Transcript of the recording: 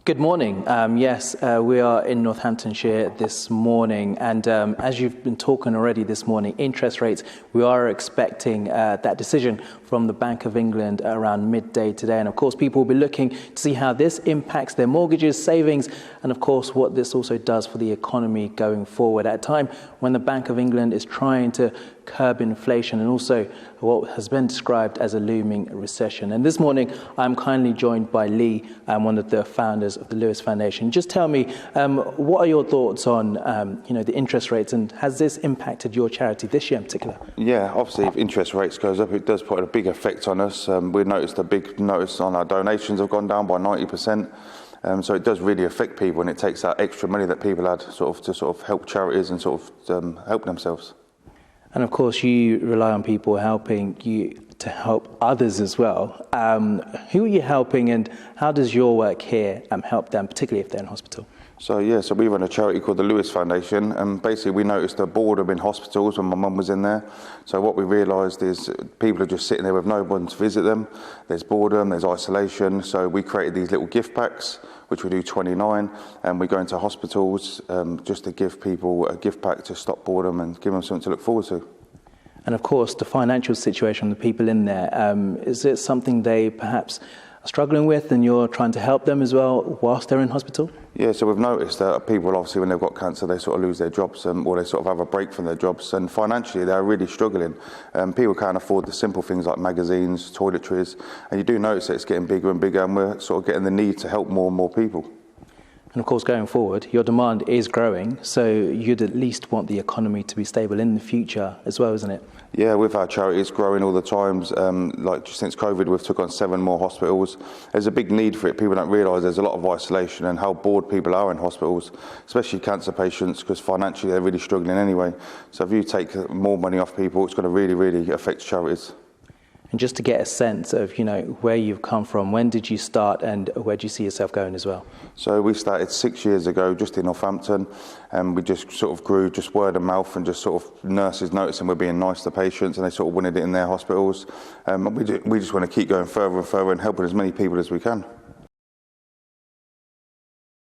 Good morning. Yes, we are in Northamptonshire this morning, and as you've been talking already this morning, interest rates, we are expecting that decision from the Bank of England around midday today. And of course, people will be looking to see how this impacts their mortgages, savings, and of course, what this also does for the economy going forward at a time when the Bank of England is trying to curb inflation and also what has been described as a looming recession. And this morning, I'm kindly joined by Lee, one of the founders of the Lewis Foundation. Just tell me, what are your thoughts on, the interest rates, and has this impacted your charity this year in particular? Yeah, obviously, if interest rates goes up, it does put a big effect on us. We've noticed a big notice on our donations have gone down by 90%. So it does really affect people, and it takes that extra money that people had to help charities and help themselves. And of course, you rely on people helping you to help others as well. Who are you helping, and how does your work here help them, particularly if they're in hospital? So we run a charity called the Lewis Foundation, and basically we noticed a boredom in hospitals when my mum was in there. So what we realised is people are just sitting there with no one to visit them. There's boredom, there's isolation. So we created these little gift packs, which we do 29, and we go into hospitals just to give people a gift pack to stop boredom and give them something to look forward to. And of course, the financial situation of the people in there, is it something they perhaps are struggling with, and you're trying to help them as well whilst they're in hospital? Yeah, so we've noticed that people, obviously, when they've got cancer, they lose their jobs, or they have a break from their jobs, and financially they're really struggling. People can't afford the simple things like magazines, toiletries, and you do notice that it's getting bigger and bigger, and we're getting the need to help more and more people. And of course, going forward, your demand is growing, so you'd at least want the economy to be stable in the future as well, isn't it? Yeah, with our charity, it's growing all the time. Since COVID, we've took on 7 more hospitals. There's a big need for it. People don't realise there's a lot of isolation and how bored people are in hospitals, especially cancer patients, because financially they're really struggling anyway. So if you take more money off people, it's going to really, really affect charities. And just to get a sense of, where you've come from, when did you start and where do you see yourself going as well? So we started 6 years ago just in Northampton, and we just grew just word of mouth and just nurses noticing we're being nice to patients, and they wanted it in their hospitals. We just want to keep going further and further and helping as many people as we can.